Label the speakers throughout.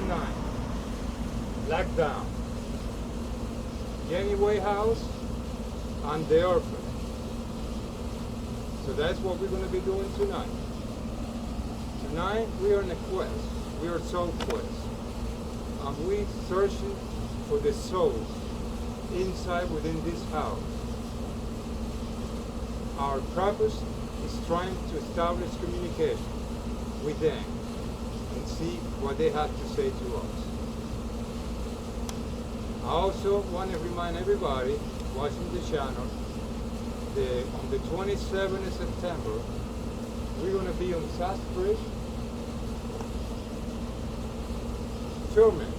Speaker 1: June 9th. Lockdown. Jennie Way House and the Orphanage. So that's what we're going to be doing tonight. Tonight we are on a quest. We are soul quest. And we searching for the souls inside within this house. Our purpose is trying to establish communication with them and see what they have to say to us. I also want to remind everybody watching the channel that on the 27th of September, we're going to be on Sasquatch filming.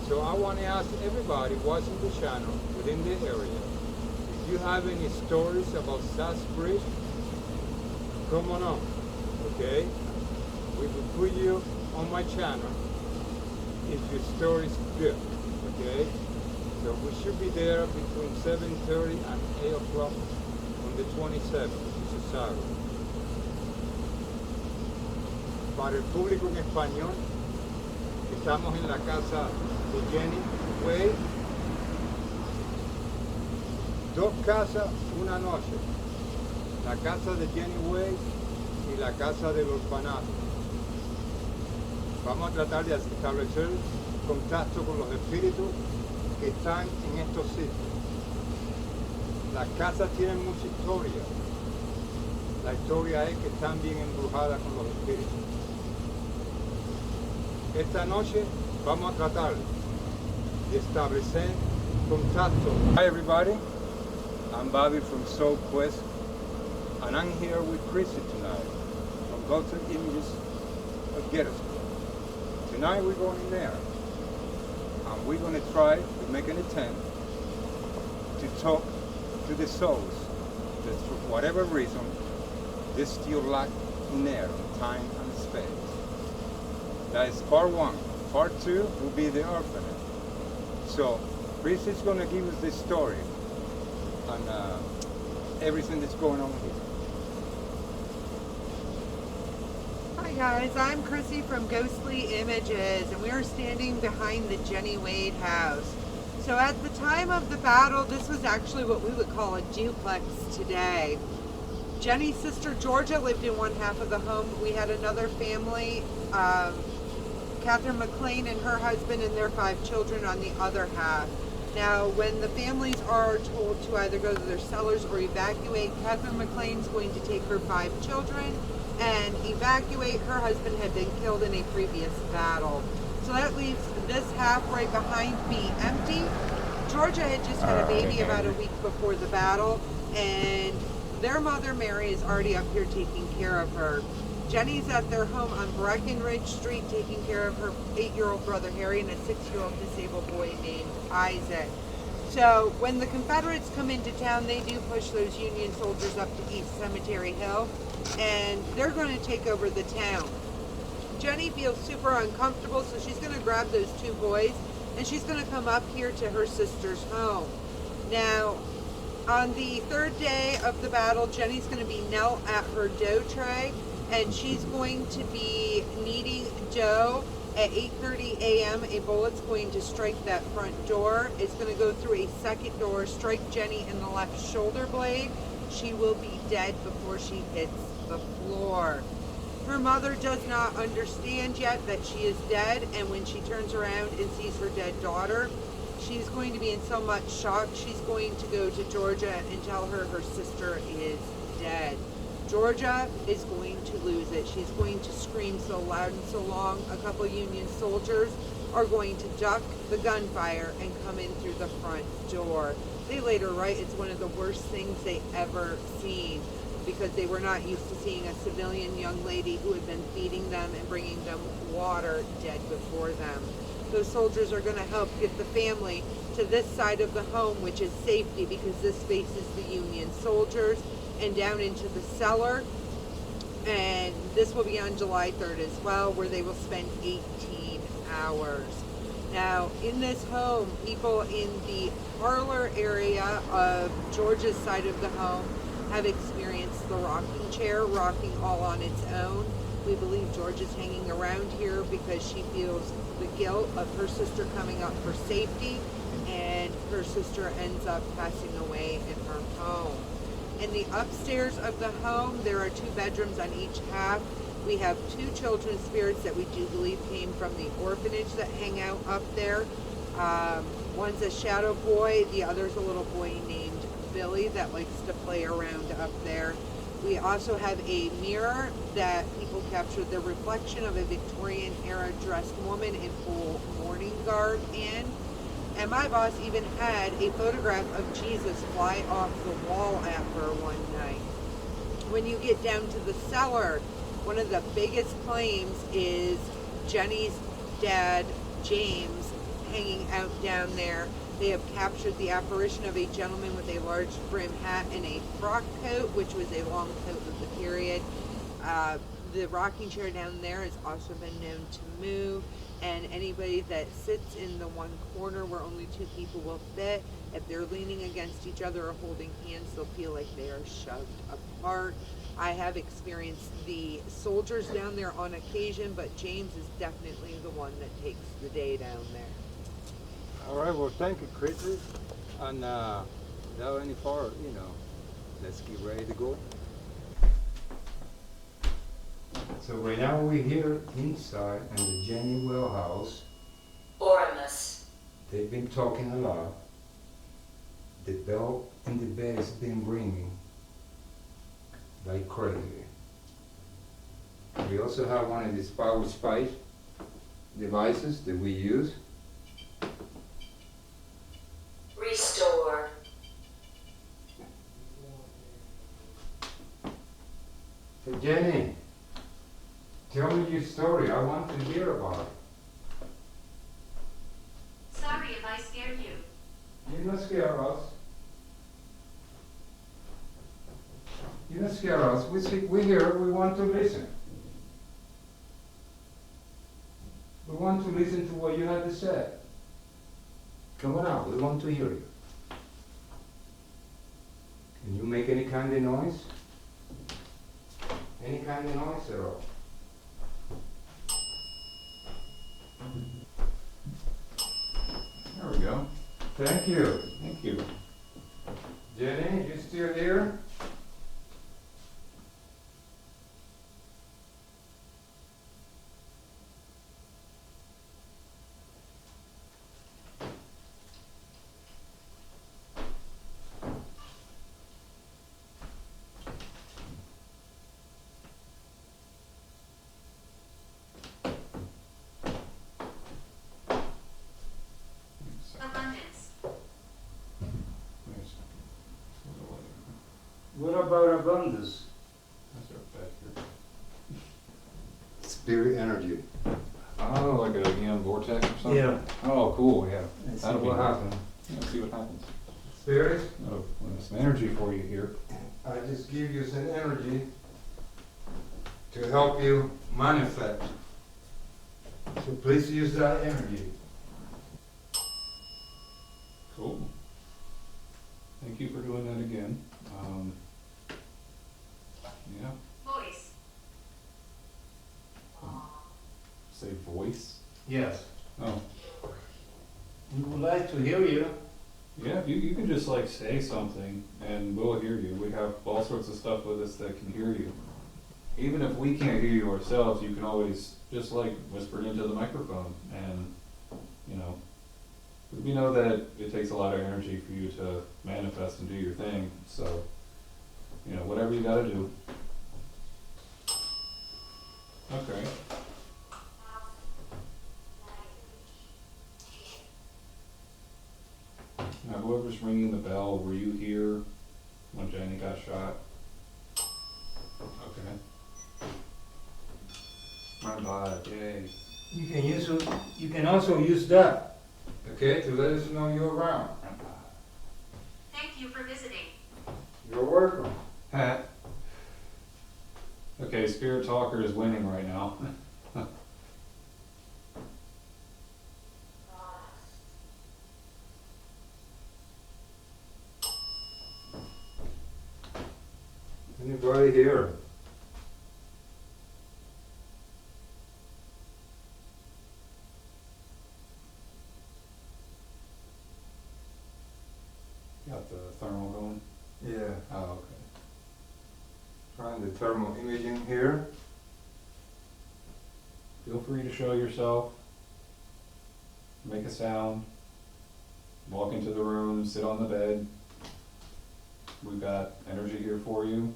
Speaker 1: So I want to ask everybody watching the channel within the area, if you have any stories about Sasquatch, come on, okay? We will put you on my channel if your story is good, okay? So we should be there between 7:30 and 8 o'clock on the 27th, which is Saturday. Para el público en español, estamos en la casa de Jennie Way. Dos casas, una noche. La casa de Jennie Way y la casa del orfanato. Vamos a tratar de establecer contacto con los espíritus que están en estos sitios. Las casas tienen mucha historia. La historia es que están bien embrujadas con los espíritus. Esta noche vamos a tratar de establecer contacto. Hi everybody, I'm Bobby from Soul Quest, and I'm here with Chrissy tonight from Golden Images of Gettysburg. Tonight we're going in there, and we're going to try to make an attempt to talk to the souls that for whatever reason they're still locked in there in time and space. That is part 1. Part 2 will be the orphanage. So Chris is going to give us this story and everything that's going on here.
Speaker 2: Hi guys, I'm Chrissy from Ghostly Images, and we are standing behind the Jennie Wade house. So at the time of the battle, this was actually what we would call a duplex today. Jennie's sister Georgia lived in one half of the home. We had another family, Catherine McLean and her husband and their 5 children on the other half. Now, when the families are told to either go to their cellars or evacuate, Catherine McLean's going to take her 5 children and evacuate. Her husband had been killed in a previous battle. So that leaves this half right behind me empty. Georgia had just had a baby about a week before the battle, and their mother, Mary, is already up here taking care of her. Jennie's at their home on Breckenridge Street taking care of her 8-year-old brother Harry and a 6-year-old disabled boy named Isaac. So when the Confederates come into town, they do push those Union soldiers up to East Cemetery Hill, and they're going to take over the town. Jennie feels super uncomfortable, so she's going to grab those 2 boys and she's going to come up here to her sister's home. Now, on the 3rd day of the battle, Jennie's going to be knelt at her dough tray, and she's going to be kneading dough. At 8:30 a.m., a bullet's going to strike that front door. It's going to go through a second door, strike Jennie in the left shoulder blade. She will be dead before she hits the floor. Her mother does not understand yet that she is dead, and when she turns around and sees her dead daughter, she's going to be in so much shock, she's going to go to Georgia and tell her her sister is dead. Georgia is going to lose it. She's going to scream so loud and so long, a couple Union soldiers are going to duck the gunfire and come in through the front door. They later write it's one of the worst things they ever seen, because they were not used to seeing a civilian young lady who had been feeding them and bringing them water dead before them. Those soldiers are going to help get the family to this side of the home, which is safety, because this faces the Union soldiers, and down into the cellar. And this will be on July 3rd as well, where they will spend 18 hours. Now, in this home, people in the parlor area of Georgia's side of the home have experienced the rocking chair rocking all on its own. We believe George is hanging around here because she feels the guilt of her sister coming up for safety, and her sister ends up passing away in her home. In the upstairs of the home, there are 2 bedrooms on each half. We have 2 children's spirits that we do believe came from the orphanage that hang out up there. One's a shadow boy, the other's a little boy named Billy that likes to play around up there. We also have a mirror that people captured the reflection of a Victorian era dressed woman in full mourning garb in. And my boss even had a photograph of Jesus fly off the wall at her one night. When you get down to the cellar, one of the biggest claims is Jennie's dad, James, hanging out down there. They have captured the apparition of a gentleman with a large brim hat and a frock coat, which was a long coat of the period. The rocking chair down there has also been known to move, and anybody that sits in the one corner where only 2 people will fit, if they're leaning against each other or holding hands, they'll feel like they are shoved apart. I have experienced the soldiers down there on occasion, but James is definitely the one that takes the day down there.
Speaker 1: All right, well, thank you, Chrissy. And without any further, let's get ready to go. So right now we're here inside in the Jennie well house.
Speaker 3: Orphanage.
Speaker 1: They've been talking a lot. The bell in the bed has been ringing like crazy. We also have one of these power spice devices that we use.
Speaker 3: Restore.
Speaker 1: Hey Jennie, tell me your story. I want to hear about it.
Speaker 3: Sorry if I scared you.
Speaker 1: You're not scare us. You're not scare us. We're here. We want to listen. We want to listen to what you have to say. Come on out. We want to hear you. Can you make any kind of noise? Any kind of noise at all?
Speaker 4: There we go.
Speaker 1: Thank you.
Speaker 4: Thank you.
Speaker 1: Jennie, you still here?
Speaker 3: Abundance.
Speaker 5: What about abundance?
Speaker 4: That's right back here.
Speaker 1: Spirit energy.
Speaker 4: Oh, like a vortex or something?
Speaker 5: Yeah.
Speaker 4: Oh, cool, yeah.
Speaker 5: Let's see
Speaker 4: That'll be
Speaker 5: what
Speaker 4: good.
Speaker 5: happens.
Speaker 4: Yeah, see what happens.
Speaker 1: Spirit,
Speaker 4: Oh, well, some energy for you here.
Speaker 1: I just give you some energy to help you manifest. So please use that energy.
Speaker 4: Cool. Thank you for doing that again. Yeah,
Speaker 3: Voice.
Speaker 4: say voice.
Speaker 5: Yes.
Speaker 4: Oh,
Speaker 5: We would like to hear you.
Speaker 4: yeah, you can just like say something and we'll hear you. We have all sorts of stuff with us that can hear you. Even if we can't hear you ourselves, you can always just like whisper it into the microphone and, we know that it takes a lot of energy for you to manifest and do your thing, so, whatever you gotta do. Okay. Now, whoever's ringing the bell, were you here when Jennie got shot? Okay. My God, yay.
Speaker 5: You can also use that.
Speaker 1: Okay, to let us know you're around.
Speaker 3: Thank you for visiting.
Speaker 1: You're welcome.
Speaker 4: Okay, Spirit Talker is winning right now.
Speaker 1: Anybody here?
Speaker 4: that the thermal going?
Speaker 1: Yeah.
Speaker 4: Oh, okay.
Speaker 1: Trying the thermal imaging here.
Speaker 4: Feel free to show yourself. Make a sound. Walk into the room, sit on the bed. We've got energy here for you.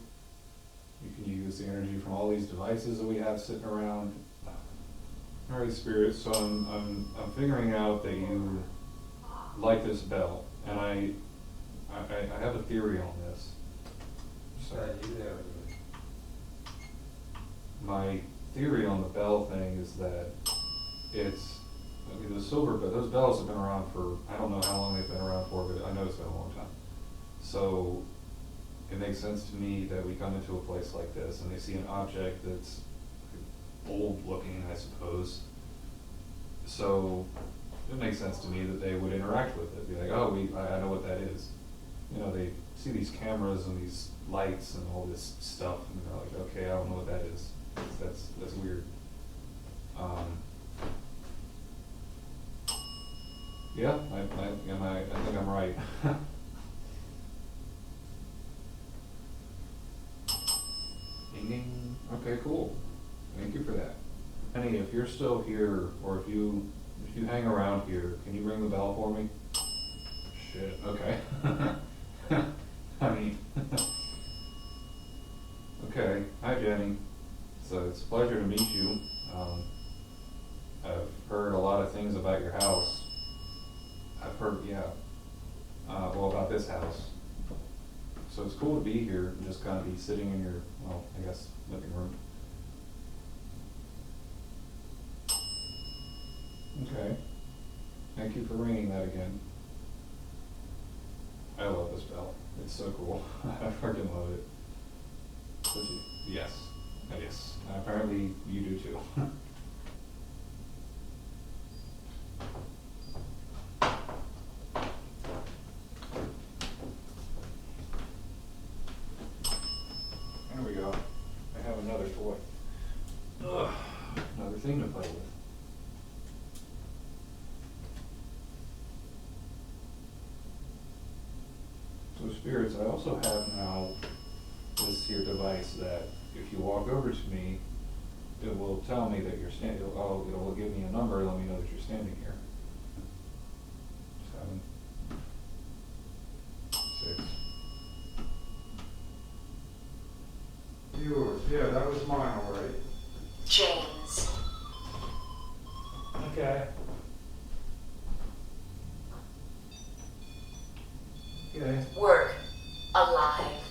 Speaker 4: You can use the energy from all these devices that we have sitting around. All right, Spirit, so I'm figuring out that you like this bell, and I have a theory on this. So my theory on the bell thing is that it's, I mean, the silver, but those bells have been around for, I don't know how long they've been around for, but I know it's been a long time. So it makes sense to me that we come into a place like this and they see an object that's old looking, I suppose. So it makes sense to me that they would interact with it, be like, oh, I know what that is. You know, they see these cameras and these lights and all this stuff, and they're like, okay, I don't know what that is. That's weird. Yeah, I think I'm right. Ding ding. Okay, cool. Thank you for that. Jennie, if you're still here, or if you hang around here, can you ring the bell for me? Shit. Okay. I mean. Okay. Hi, Jennie. So it's a pleasure to meet you. I've heard a lot of things about your house. I've heard, yeah. Well, about this house. So it's cool to be here and just kind of be sitting in your, well, I guess, living room. Okay. Thank you for ringing that again. I love this bell. It's so cool. I freaking love it. Yes. Yes. Apparently you do too. There we go. I have another toy. Ugh. Another thing to play with. So spirits, I also have now this here device that if you walk over to me, it will tell me that you're standing. It will give me a number, let me know that you're standing here. 7, 6.
Speaker 1: Yours, yeah, that was mine already.
Speaker 3: James.
Speaker 5: Okay. Okay.
Speaker 3: Work. Alive.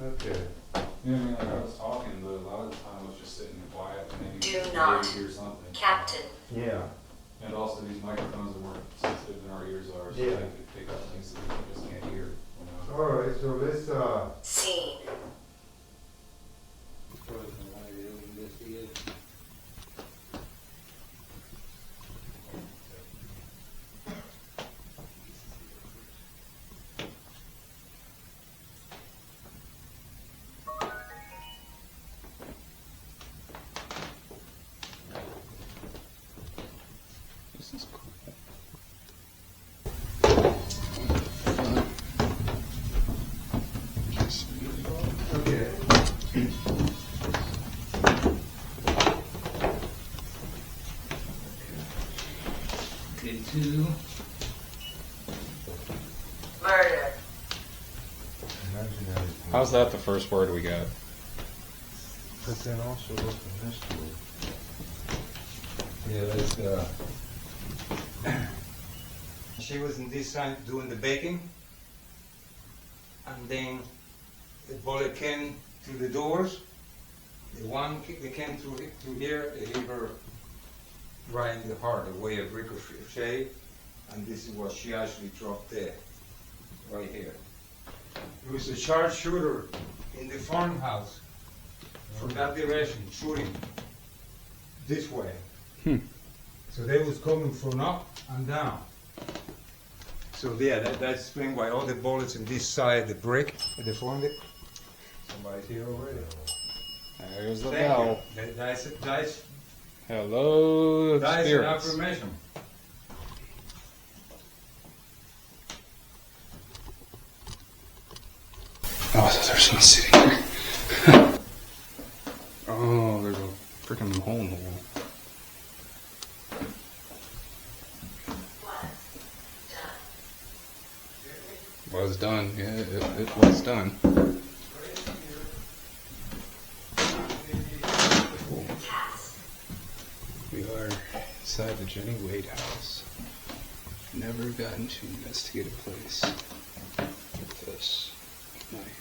Speaker 1: Okay.
Speaker 4: Yeah, I mean, like I was talking, but a lot of the time I was just sitting quiet and maybe
Speaker 3: Do
Speaker 4: maybe
Speaker 3: not.
Speaker 4: hear something.
Speaker 3: Captain.
Speaker 1: Yeah.
Speaker 4: And also these microphones that weren't sensitive in our ears are, so
Speaker 1: Yeah.
Speaker 4: they could pick up things that we just can't hear. You know?
Speaker 1: Alright, so let's
Speaker 3: Scene.
Speaker 4: This is cool.
Speaker 1: okay.
Speaker 5: Day 2.
Speaker 3: Murder.
Speaker 4: How's that the first word we got?
Speaker 1: But then also look at this one. Yeah, let's she was in this side doing the baking, and then the bullet came through the doors. They came through here, they hit her right in the heart, a way of ricochet, and this is what she actually dropped there, right here. There was a sharpshooter in the farmhouse from that direction, shooting this way. So they was coming from up and down. So yeah, that explains why all the bullets in this side, the brick, the front. So Somebody's here already.
Speaker 4: There's the
Speaker 1: Thank
Speaker 4: bell.
Speaker 1: you. That's
Speaker 4: Hello,
Speaker 1: an
Speaker 4: spirits.
Speaker 1: affirmation.
Speaker 4: Oh, so there's someone sitting here. Oh, there's a freaking hole in the wall. Was done. Yeah, it was done. We are inside the Jennie Wade house. Never gotten to investigate a place like this at night.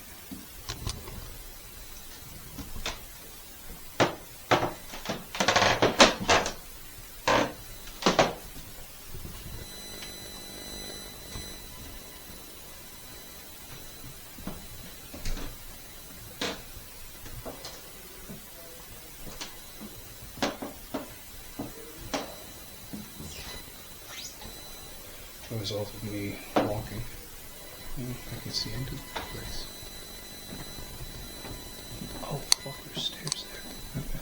Speaker 4: The result of me walking. I can see into the place. Oh, fuck, there's stairs there. Okay.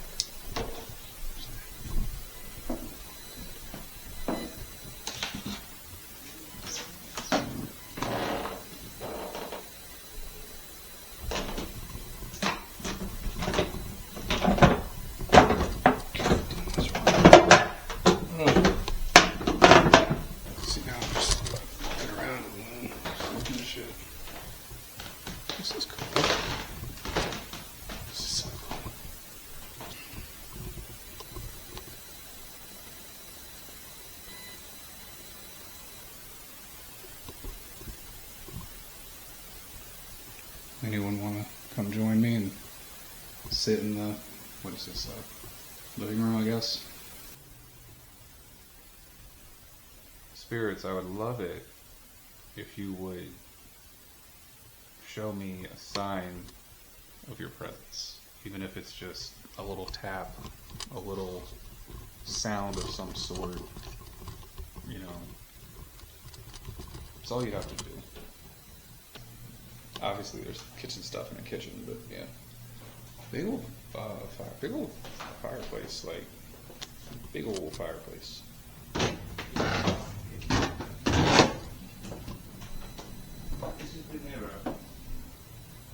Speaker 4: See, now I'm just looking around and looking at shit. This is cool. This is so cool. Anyone want to come join me and sit in the, what is this, living room, I guess? Spirits, I would love it if you would show me a sign of your presence, even if it's just a little tap, a little sound of some sort, you know. It's all you have to do. Obviously there's kitchen stuff in the kitchen, but yeah. Big old fireplace, like, big old fireplace.
Speaker 1: This is the mirror.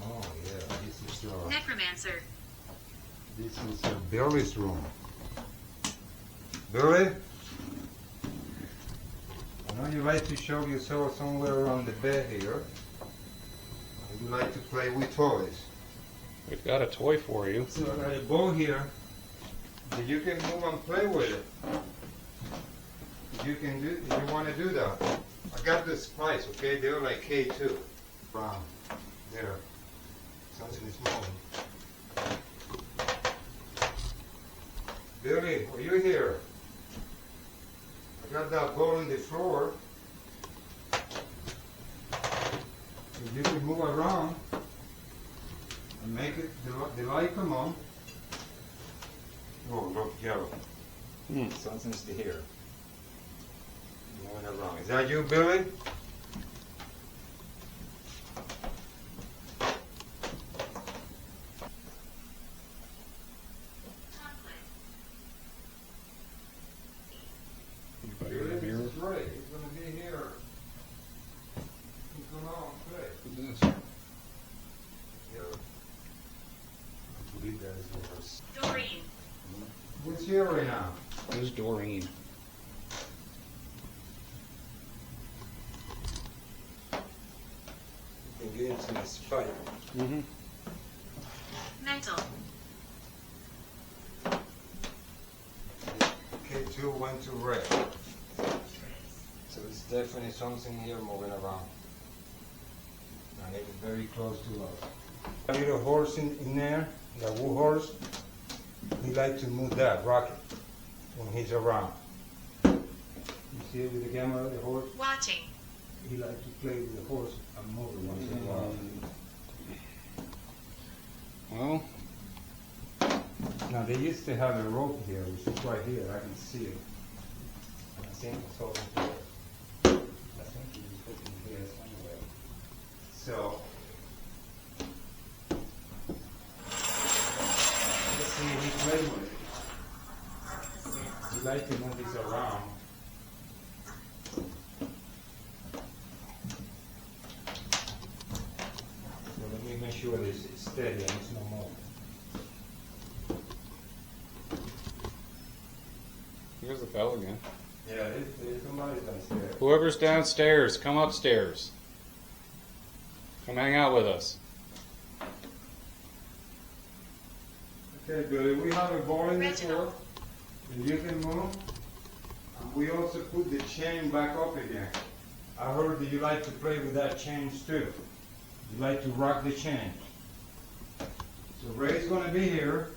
Speaker 1: Oh yeah, this is
Speaker 3: Necromancer.
Speaker 1: this is Billy's room. Billy? I know you like to show yourself somewhere around the bed here. You like to play with toys.
Speaker 4: We've got a toy for you.
Speaker 1: So I got a ball here that you can move and play with it. You can do if you want to do that. I got the spice, okay? They're like K2. Brown. There. Something is moving. Billy, are you here? I got that ball on the floor. If you can move around and make it the light come on. Oh, look, yellow. Something's here. Moving around. Is that you, Billy?
Speaker 4: Anybody in the
Speaker 1: Billy,
Speaker 4: mirror?
Speaker 1: this is right. He's gonna be here. He's gonna all play.
Speaker 4: Who's this?
Speaker 1: Yeah. I believe that is yours.
Speaker 3: Doreen.
Speaker 1: Who's here right now?
Speaker 4: Who's Doreen?
Speaker 1: You can get into this fight.
Speaker 4: Mm-hmm.
Speaker 3: Mental.
Speaker 1: K2 went to red. So it's definitely something here moving around. And it is very close to us. A little horse in there, the wood horse. He likes to move that, rock it, when he's around. You see it with the camera, the horse?
Speaker 3: Watching.
Speaker 1: He likes to play with the horse and move it once in a while.
Speaker 4: Well,
Speaker 1: Now they used to have a rope here, which is right here, I can see it. I think it's over here. I think it was put in here somewhere. So, like to move this around. So let me make sure this is steady and it's no more.
Speaker 4: Here's the bell again.
Speaker 1: Yeah, there's somebody downstairs.
Speaker 4: Whoever's downstairs, come upstairs. Come hang out with us.
Speaker 1: Okay, Billy, we have a ball in the floor,
Speaker 3: Reginald.
Speaker 1: and you can move. And we also put the chain back up again. I heard that you like to play with that chains too. You like to rock the chain. So Ray's gonna be here.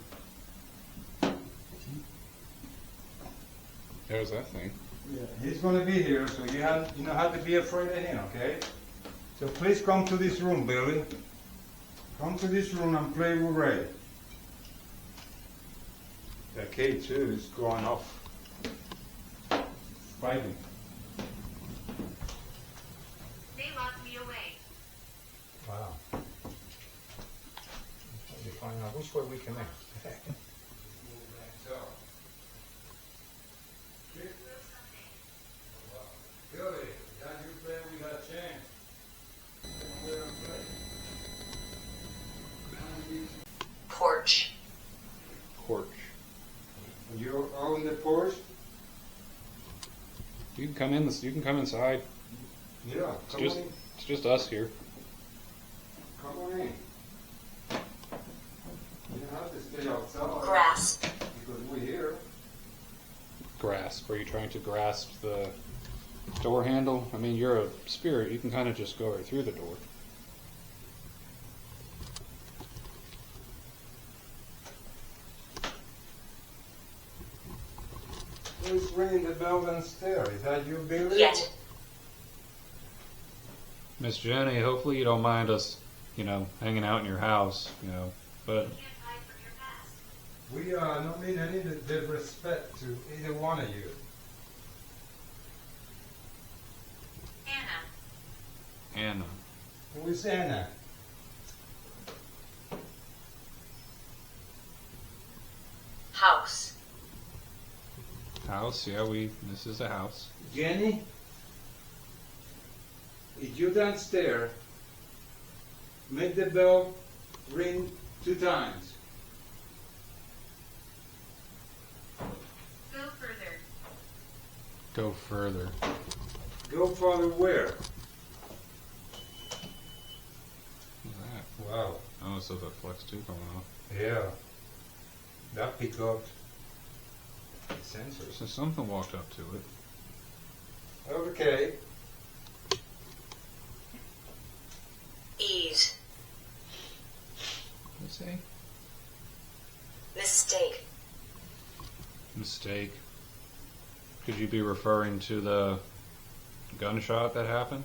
Speaker 4: There's that thing.
Speaker 1: Yeah, he's gonna be here, so you don't have to be afraid of him, okay? So please come to this room, Billy. Come to this room and play with Ray. That kid too is going off. Fighting.
Speaker 3: They locked me away.
Speaker 1: Wow. You find out which way we can make. Billy, that you play with that chain.
Speaker 6: Porch.
Speaker 4: Porch.
Speaker 1: You're on the porch?
Speaker 4: You can come in. You can come inside.
Speaker 1: Yeah, come on in.
Speaker 4: It's just us here.
Speaker 1: Come on in. You have to stay outside.
Speaker 6: Grass.
Speaker 1: Because we're here.
Speaker 4: Grasp. Are you trying to grasp the door handle? I mean, you're a spirit. You can kind of just go right through the door.
Speaker 1: Who's ringing the bell downstairs? Is that you, Billy?
Speaker 6: Yet.
Speaker 4: Miss Jenny, hopefully you don't mind us, hanging out in your house, but
Speaker 3: Can't hide from your past.
Speaker 1: We don't mean any disrespect to either one of you.
Speaker 3: Anna.
Speaker 4: Anna.
Speaker 1: Who is Anna?
Speaker 6: House.
Speaker 4: House, yeah, this is a house.
Speaker 1: Jennie? If you downstairs, make the bell ring 2 times.
Speaker 3: Go further.
Speaker 4: Go further.
Speaker 1: Go further where?
Speaker 4: What's that?
Speaker 1: Wow.
Speaker 4: Oh, so the flex 2 going off.
Speaker 1: Yeah. That pick up sensors.
Speaker 4: So something walked up to it.
Speaker 1: Okay.
Speaker 6: Ease.
Speaker 4: What's it say?
Speaker 6: Mistake.
Speaker 4: Mistake. Could you be referring to the gunshot that happened?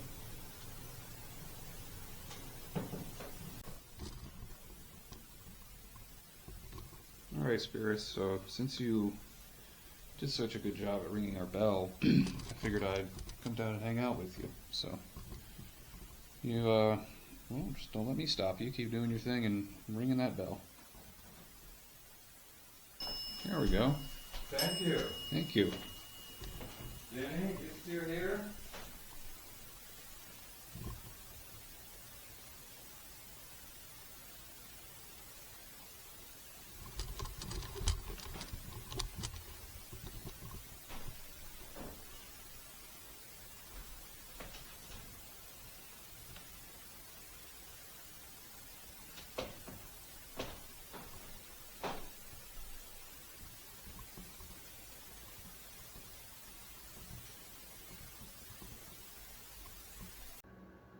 Speaker 4: Alright, spirits, so since you did such a good job at ringing our bell, I figured I'd come down and hang out with you. So, well, just don't let me stop you. Keep doing your thing and ringing that bell. There we go.
Speaker 1: Thank you.
Speaker 4: Thank you.
Speaker 1: Jennie, you still here?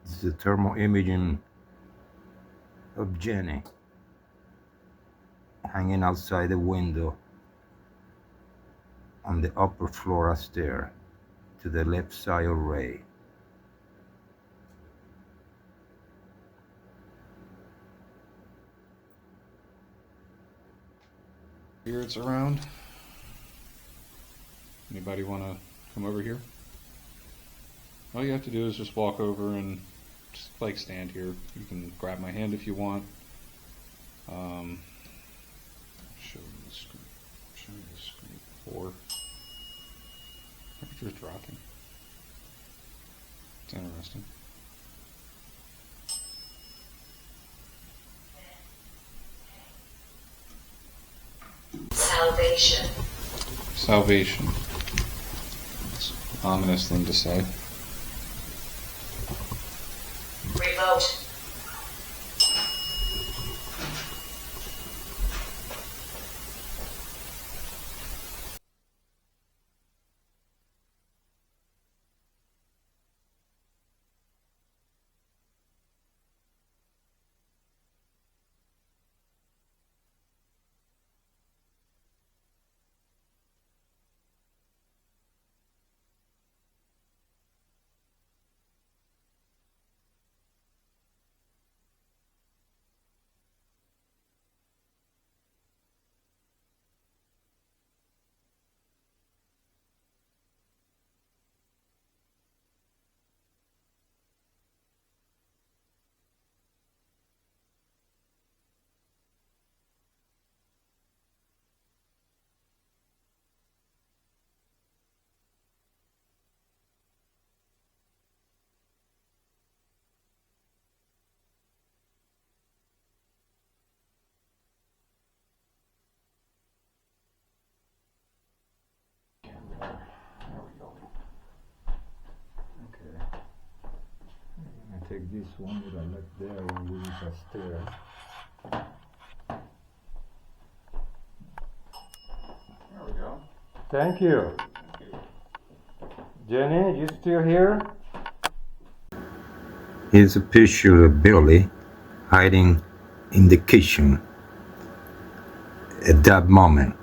Speaker 1: This is the thermal imaging of Jennie hanging outside the window on the upper floor stair to the left side of Ray.
Speaker 4: Spirits around? Anybody want to come over here? All you have to do is just walk over and just stand here. You can grab my hand if you want. Show you the screen. 4. Just rocking. It's interesting.
Speaker 6: Salvation.
Speaker 4: Salvation. It's an ominous thing to say.
Speaker 6: Remote.
Speaker 1: Okay. I take this one that I left there and we use a stair.
Speaker 4: There we go.
Speaker 1: Thank you. Jennie, you still here? Here's a picture of Billy hiding in the kitchen at that moment.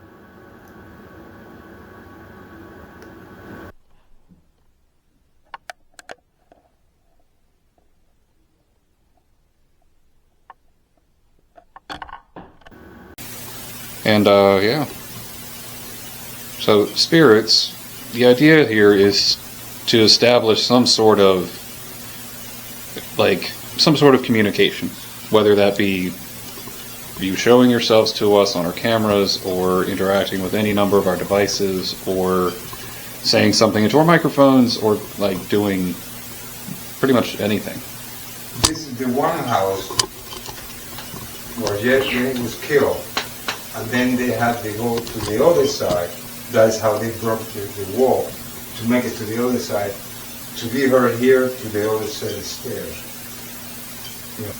Speaker 4: And yeah. So spirits, the idea here is to establish some sort of communication, whether that be you showing yourselves to us on our cameras or interacting with any number of our devices or saying something into our microphones or like doing pretty much anything.
Speaker 1: This is the one house where Jennie was killed, and then they had to go to the other side. That's how they broke the wall to make it to the other side, to be heard here to the other set of stairs. Yeah.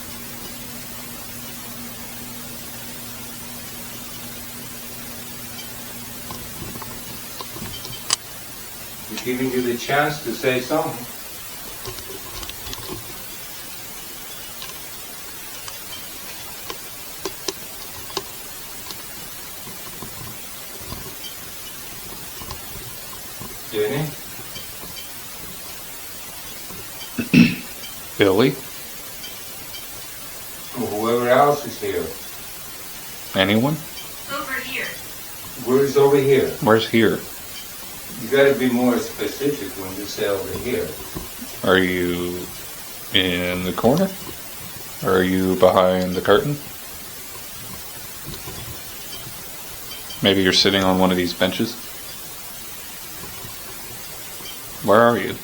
Speaker 1: We're giving you the chance to say something. Jennie?
Speaker 4: Billy?
Speaker 1: Or whoever else is here.
Speaker 4: Anyone?
Speaker 3: Over here.
Speaker 1: Where is over here?
Speaker 4: Where's here?
Speaker 1: You gotta be more specific when you say over here.
Speaker 4: Are you in the corner? Or are you behind the curtain? Maybe you're sitting on one of these benches? Where are you?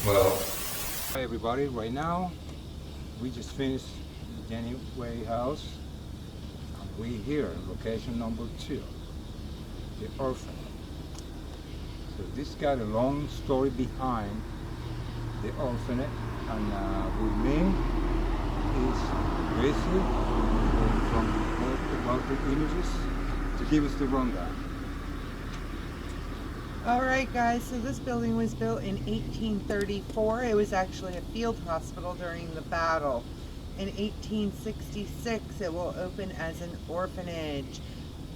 Speaker 1: Well, hi everybody, right now we just finished the Jennie Way house and we're here in location number 2, the Orphanage. So this got a long story behind the Orphanage, and with me is Gracie from about the images to give us the rundown.
Speaker 2: Alright guys, so this building was built in 1834. It was actually a field hospital during the battle. In 1866 it will open as an orphanage.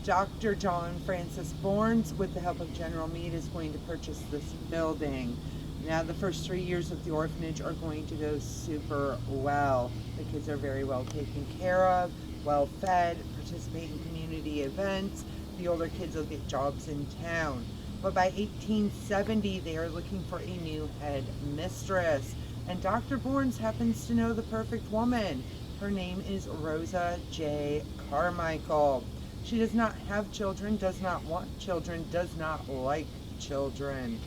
Speaker 2: Dr. John Francis Bournes, with the help of General Meade, is going to purchase this building. Now the first 3 years of the orphanage are going to go super well. The kids are very well taken care of, well fed, participate in community events. The older kids will get jobs in town. But by 1870, they are looking for a new head mistress. And Dr. Bournes happens to know the perfect woman. Her name is Rosa J. Carmichael. She does not have children, does not want children, does not like children.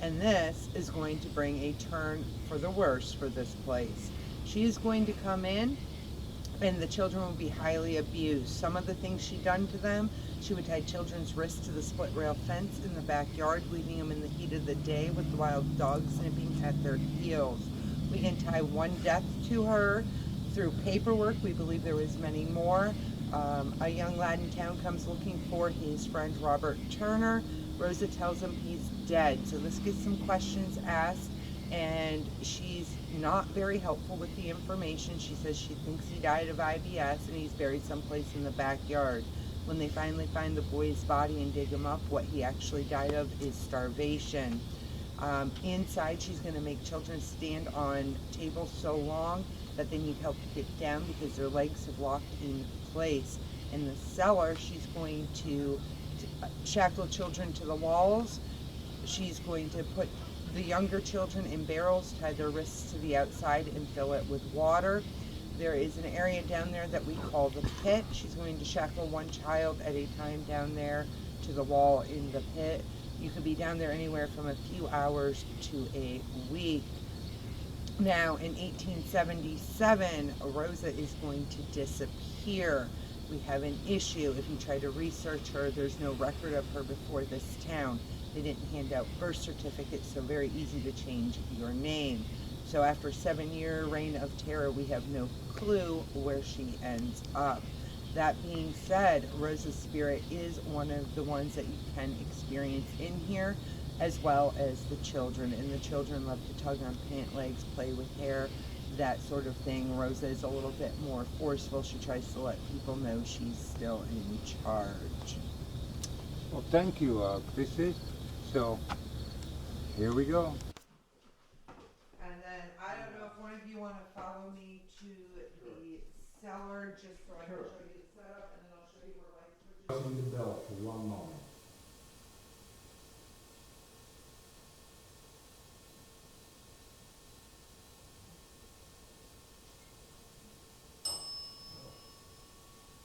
Speaker 2: And this is going to bring a turn for the worse for this place. She is going to come in, and the children will be highly abused. Some of the things she'd done to them, she would tie children's wrists to the split rail fence in the backyard, leaving them in the heat of the day with the wild dogs nipping at their heels. We can tie one death to her through paperwork. We believe there was many more. A young lad in town comes looking for his friend Robert Turner. Rosa tells him he's dead. So this gets some questions asked, and she's not very helpful with the information. She says she thinks he died of IBS and he's buried someplace in the backyard. When they finally find the boy's body and dig him up, what he actually died of is starvation. Inside, she's going to make children stand on tables so long that they need help to get down because their legs have locked in place. In the cellar, she's going to shackle children to the walls. She's going to put the younger children in barrels, tie their wrists to the outside, and fill it with water. There is an area down there that we call the pit. She's going to shackle one child at a time down there to the wall in the pit. You could be down there anywhere from a few hours to a week. Now, in 1877, Rosa is going to disappear. We have an issue. If you try to research her, there's no record of her before this town. They didn't hand out birth certificates, so very easy to change your name. So after a 7-year reign of terror, we have no clue where she ends up. That being said, Rosa's spirit is one of the ones that you can experience in here, as well as the children. And the children love to tug on pant legs, play with hair, that sort of thing. Rosa is a little bit more forceful. She tries to let people know she's still in charge.
Speaker 1: Well, thank you, Chrissy. So, here we go.
Speaker 2: And then, I don't know if one of you want to follow me to the cellar, just so I can show you the setup, and then I'll show you where lights switches.
Speaker 1: Pressing the bell for 1 moment.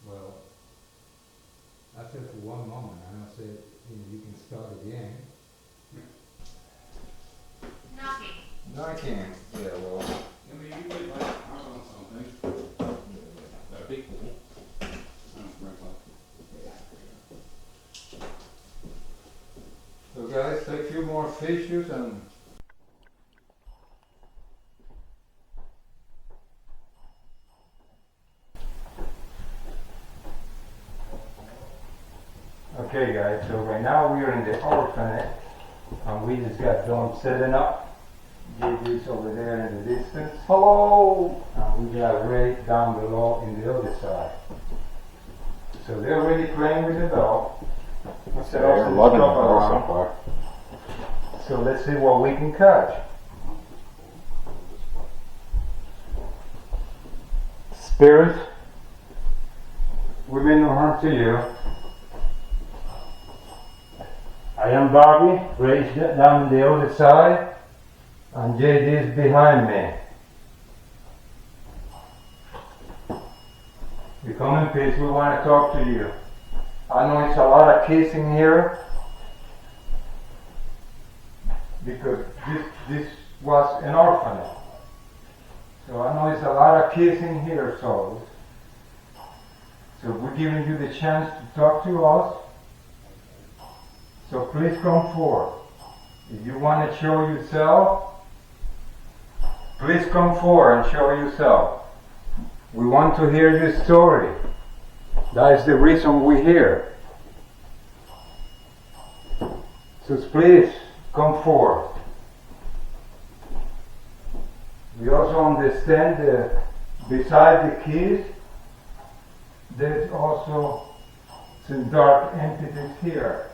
Speaker 1: Well, I said for 1 moment, and I said, you can start again.
Speaker 3: Knocking.
Speaker 1: No, I can't. Yeah, well.
Speaker 4: I mean, you could like, I don't know, something. That'd be cool.
Speaker 1: So guys, take a few more fishes and
Speaker 7: okay guys, so right now we are in the orphanage and we just got done setting up. JJ's over there in the distance. Hello! And we got Ray down below in the other side. So they're already playing with the dog.
Speaker 4: They're loving it so far.
Speaker 7: So let's see what we can catch. Spirit, we mean no harm to you. I am Bobby, Ray's down the other side, and JD is behind me. You come in peace, we want to talk to you. I know it's a lot of kissing here, because this was an orphanage. So I know it's a lot of kissing here, so we're giving you the chance to talk to us. So please come forward. If you want to show yourself, please come forward and show yourself. We want to hear your story. That is the reason we're here. So please come forward. We also understand that beside the keys, there's also some dark entities here.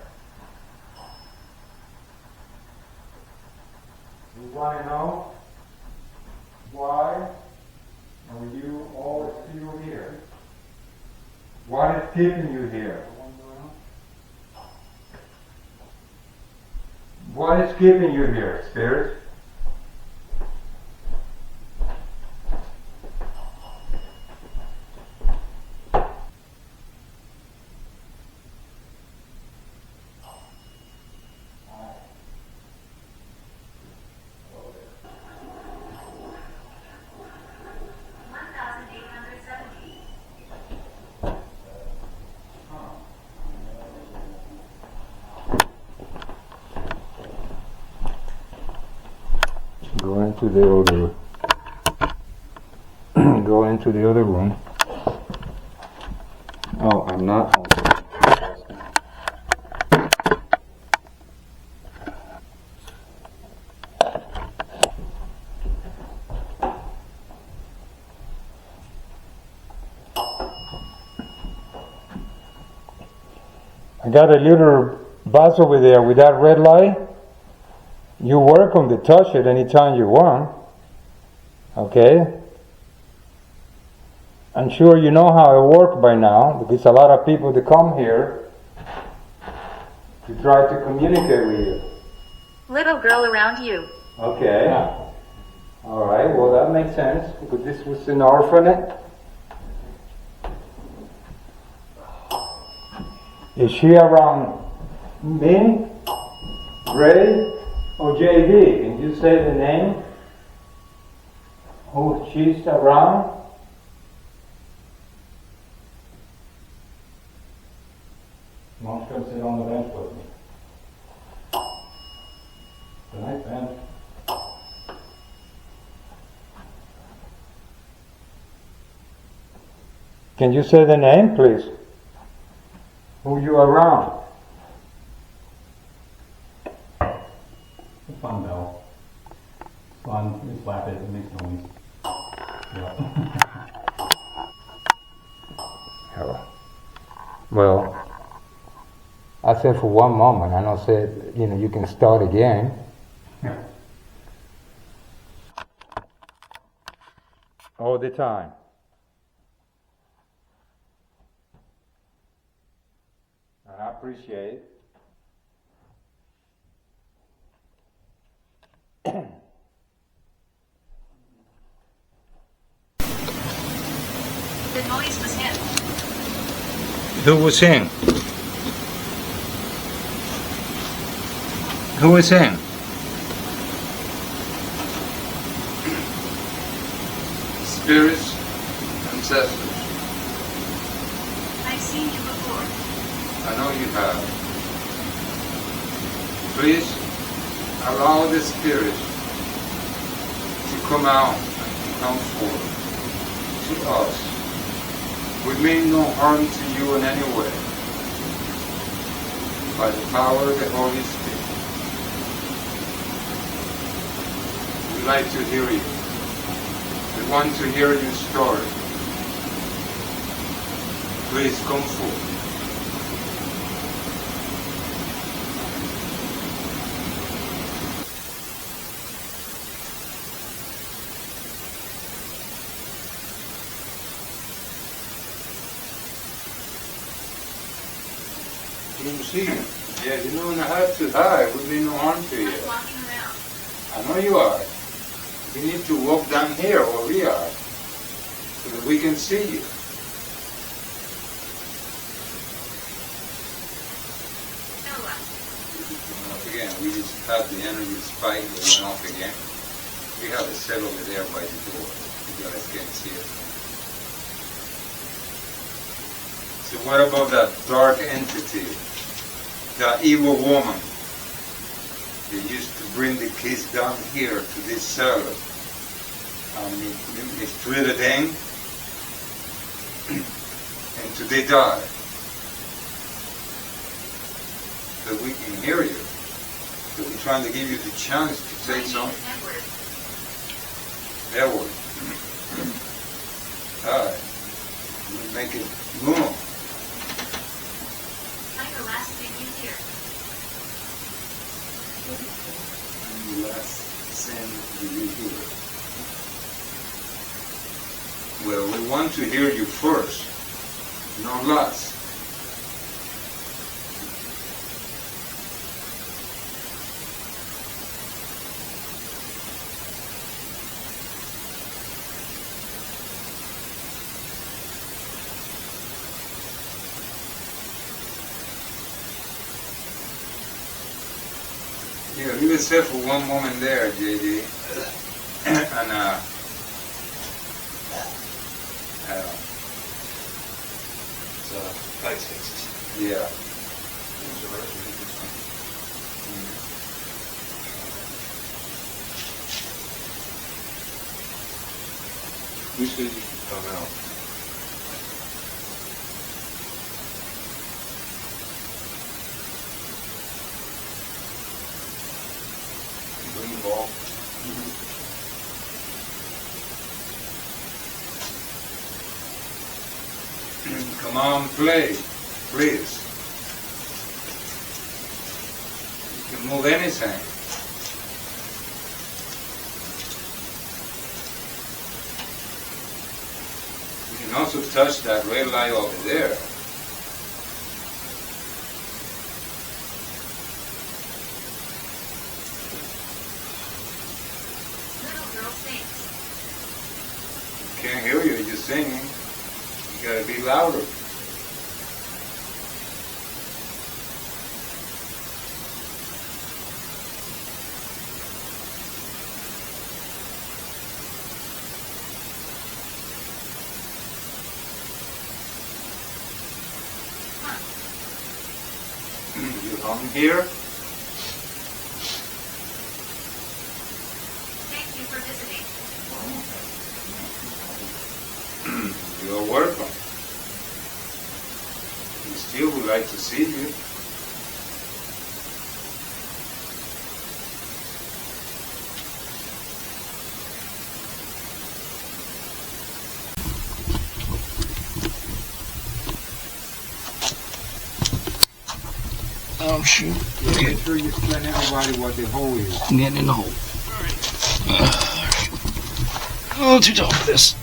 Speaker 7: We want to know why are you always still here? What is keeping you here? keeping you here, Spirit? Go into the other. Go into the other room. Oh, I'm not. I got a little bus over there with that red light. You're welcome to touch it anytime you want. Okay? I'm sure you know how it works by now, because a lot of people that come here to try to communicate with you.
Speaker 3: Little girl around you.
Speaker 7: Okay. Alright, well that makes sense, because this was an orphanage. Is she around me, Ray, or JB? Can you say the name? Who she's around? Mom's gonna sit on the bench with me. Good night, Ben. Can you say the name, please? Who you around?
Speaker 4: Fun bell. Fun. You slap it, it makes noise. Yeah.
Speaker 7: Well, I said for one moment, I don't say, you can start again. All the time. And I appreciate it.
Speaker 3: The noise was him.
Speaker 1: Who was him? Who was him? Spirits, ancestors.
Speaker 3: I've seen you before.
Speaker 1: I know you have. Please allow the spirits to come out and come forth to us. We mean no harm to you in any way. By the power of the Holy Spirit. We'd like to hear you. We want to hear your story. Please come forward. You see him? Yeah, you don't have to hide. We mean no harm to you.
Speaker 3: I'm walking around.
Speaker 1: I know you are. You need to walk down here where we are, so that we can see you.
Speaker 3: Noah.
Speaker 1: Again, we just had the energy spike that went off again. We have it set over there by the door. You guys can't see it. So what about that dark entity? That evil woman that used to bring the kids down here to this cell and mistreated them until they die. So we can hear you. So we're trying to give you the chance to say something. Edward. Alright. We'll make it move.
Speaker 3: I'm the last thing you hear.
Speaker 1: And the last sin that you hear. Well, we want to hear you first, not last. Yeah, leave it set for one moment there, JD. And
Speaker 4: So, ice fixes.
Speaker 1: yeah.
Speaker 4: We said you should come out.
Speaker 1: Green ball. Come on, play, please. You can move anything. You can also touch that red light over there.
Speaker 3: Little girl sings.
Speaker 1: Can't hear you, you're singing. You gotta be louder. You home here?
Speaker 3: Thank you for visiting.
Speaker 1: You're welcome. We still would like to see you.
Speaker 5: Oh, shoot.
Speaker 1: Yeah, make sure you explain everybody what the hole is.
Speaker 5: I'm getting in the hole. Oh, too tall for this.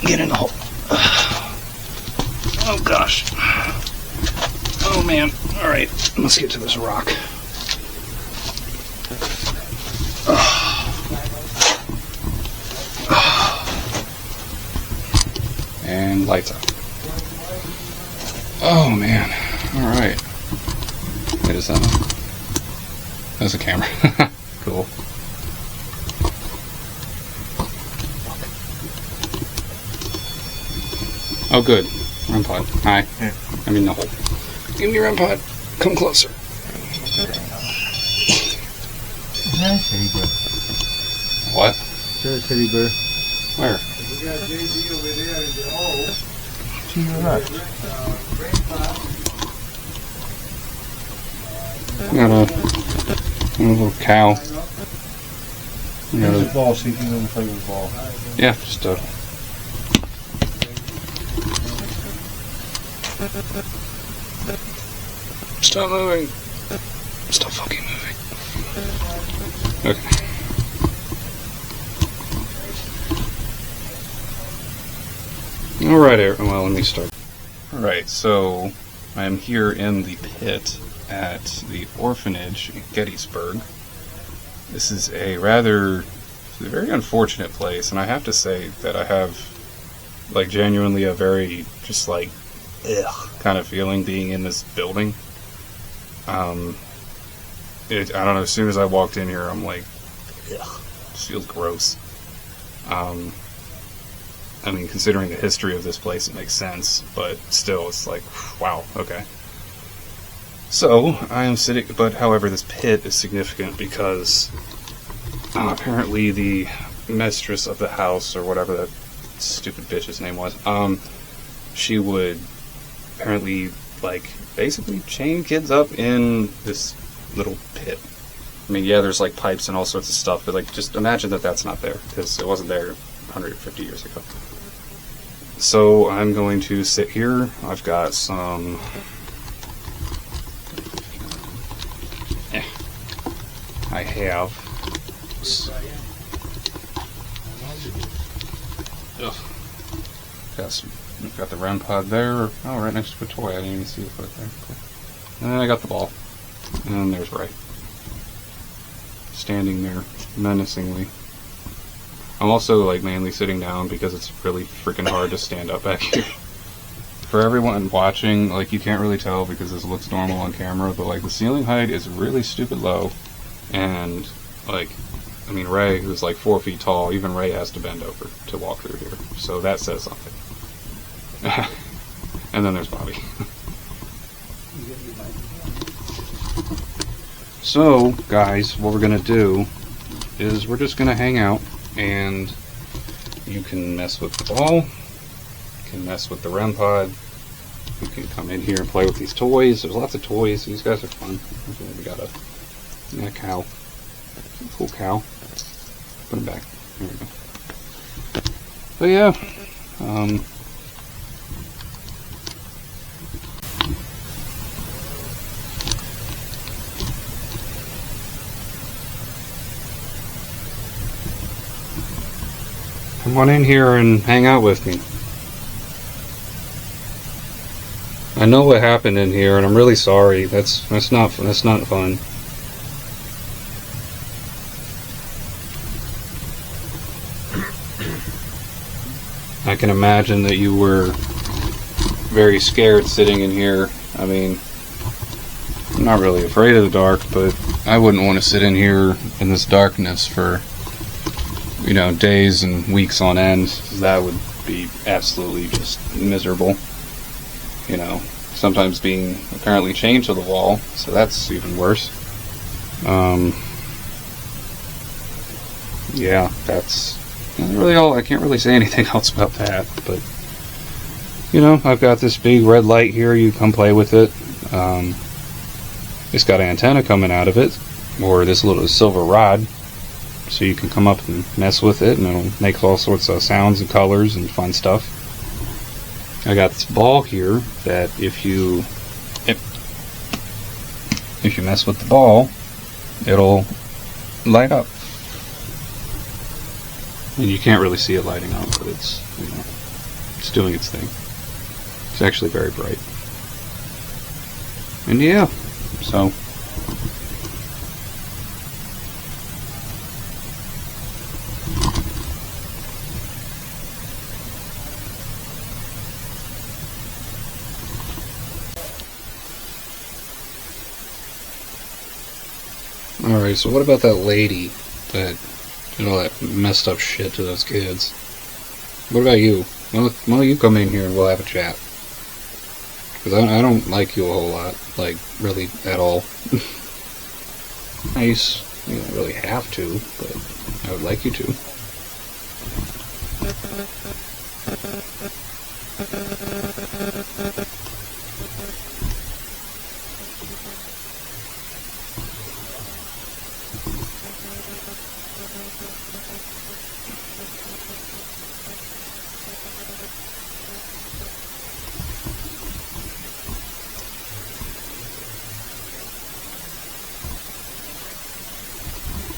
Speaker 5: Get in the hole. Oh, gosh. Oh, man. All right, let's get to this rock.
Speaker 4: And lights up. Oh man. Alright. Wait, is that on? That's a camera. Cool. Oh good. REM pod. Hi.
Speaker 7: Yeah.
Speaker 4: I'm in the hole.
Speaker 5: Give me your REM pod. Come closer.
Speaker 7: Teddy bear.
Speaker 4: What?
Speaker 7: Teddy bear.
Speaker 4: Where?
Speaker 1: We got JD over there in the hole.
Speaker 7: To your left.
Speaker 4: Got a little cow.
Speaker 7: There's a ball, so you can go and play with the ball.
Speaker 4: Yeah, just a.
Speaker 5: Stop moving. Stop fucking moving.
Speaker 4: Okay. Alright, well, let me start. Alright, so I'm here in the pit at the Orphanage in Gettysburg. This is a very unfortunate place, and I have to say that I have, like, genuinely a very, just like, ugh, kind of feeling being in this building. I don't know, as soon as I walked in here, I'm like, ugh, it feels gross. I mean, considering the history of this place, it makes sense, but still, it's like, wow, okay. So, I am sitting, but however, this pit is significant because apparently the mistress of the house, or whatever that stupid bitch's name was, she would apparently, like, basically chain kids up in this little pit. I mean, yeah, there's, like, pipes and all sorts of stuff, but, like, just imagine that that's not there, because it wasn't there 150 years ago. So I'm going to sit here. I've got some. I have. I've got the REM pod there. Oh, right next to a toy. I didn't even see it right there. Cool. And then I got the ball. And then there's Ray. Standing there menacingly. I'm also, like, mainly sitting down because it's really freaking hard to stand up back here. for everyone watching, like, you can't really tell because this looks normal on camera, but like the ceiling height is really stupid low, and like, I mean, Ray, who's like 4 feet tall, even Ray has to bend over to walk through here, so that says something. And then there's Bobby. So, guys, what we're gonna do is we're just gonna hang out, and you can mess with the ball, you can mess with the REM pod, you can come in here and play with these toys. There's lots of toys. These guys are fun. We got a cow. Cool cow. Put him back. There we go. But yeah, come on in here and hang out with me. I know what happened in here, and I'm really sorry. That's not fun. I can imagine that you were very scared sitting in here. I mean, I'm not really afraid of the dark, but I wouldn't want to sit in here in this darkness for, you know, days and weeks on end. That would be absolutely just miserable. You know, sometimes being apparently chained to the wall, so that's even worse. Yeah, that's really all. I can't really say anything else about that, but you know, I've got this big red light here. You come play with it. It's got an antenna coming out of it, or this little silver rod, so you can come up and mess with it, and it'll make all sorts of sounds and colors and fun stuff. I got this ball here that if you mess with the ball, it'll light up. And you can't really see it lighting up, but it's, you know, it's doing its thing. It's actually very bright. And yeah, so alright, so what about that lady that did all that messed up shit to those kids? What about you? Well, you come in here and we'll have a chat. Because I don't like you a whole lot. Like, really, at all. Nice. You don't really have to, but I would like you to.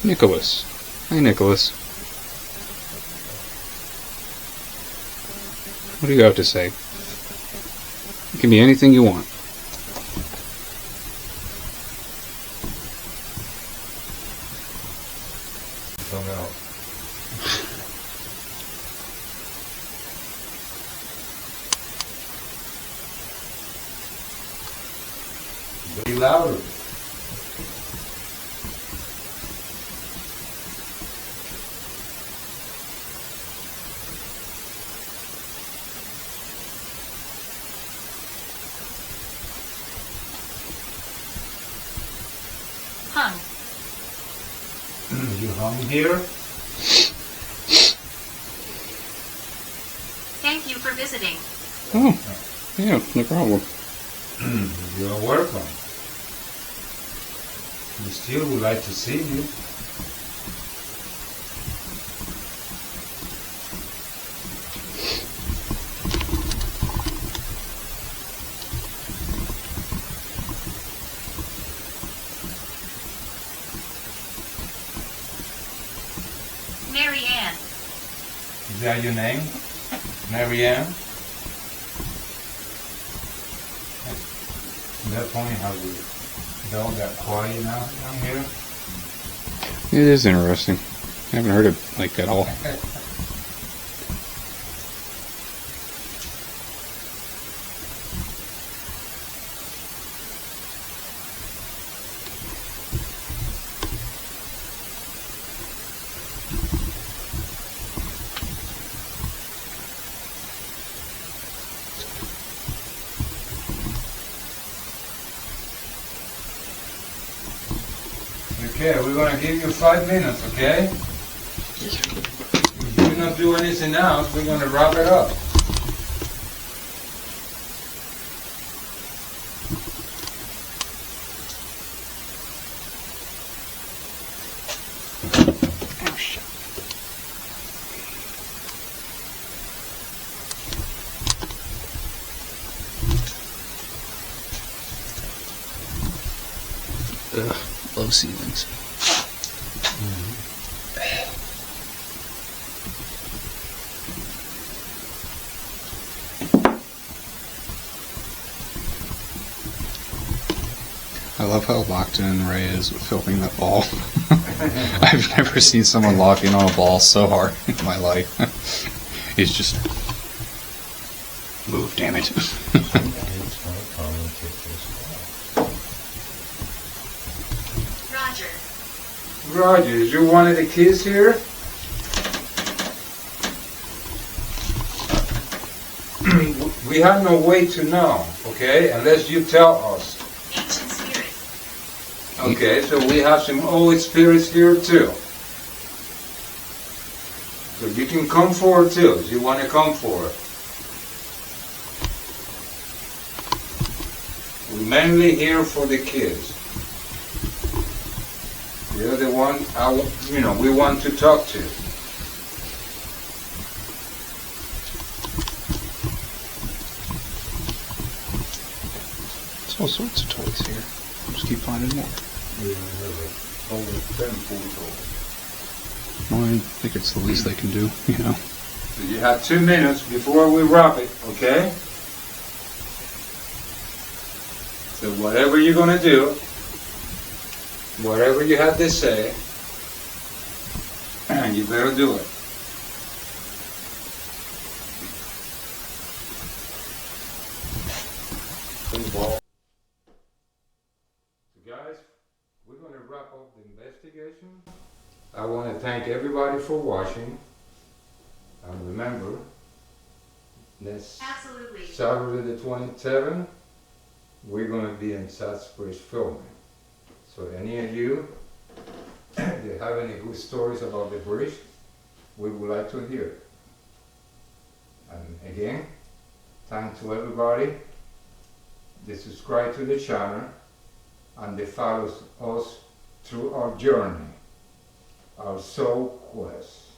Speaker 4: Nicholas. Hi, Nicholas. What do you have to say? It can be anything you want.
Speaker 1: Be louder. You hung here?
Speaker 3: Thank you for visiting.
Speaker 4: Oh, yeah, no problem.
Speaker 1: You're welcome. We still would like to see you.
Speaker 3: Mary Ann.
Speaker 1: Is that your name? Marianne? Isn't that funny how the dog got quiet now down here?
Speaker 4: It is interesting. I haven't heard it like at all.
Speaker 1: Okay, we're gonna give you 5 minutes, okay? If you don't do anything else, we're gonna wrap it up.
Speaker 5: Oh, shit. Ugh, low ceilings. I love how locked in Ray is with filming that ball. I've never seen someone lock in on a ball so hard in my life. He's just... Move, damn it.
Speaker 3: Roger.
Speaker 1: Roger, is you one of the kids here? We have no way to know, okay, unless you tell us.
Speaker 3: Ancient spirit.
Speaker 1: Okay, so we have some old spirits here too. So you can come forward too, if you want to come forward. We're mainly here for the kids. They're the one we want to talk to.
Speaker 5: There's all sorts of toys here. Just keep finding more. Well, I think it's the least they can do, you know.
Speaker 1: So you have 2 minutes before we wrap it, okay? So whatever you're gonna do, whatever you have to say, you better do it. So guys, we're gonna wrap up the investigation. I want to thank everybody for watching. And remember, next
Speaker 3: Absolutely.
Speaker 1: Saturday the 27th, we're going to be in South Springs filming. So any of you that have any good stories about the bridge, we would like to hear it. And again, thanks to everybody that subscribe to the channel and that follows us through our journey, our soul quest.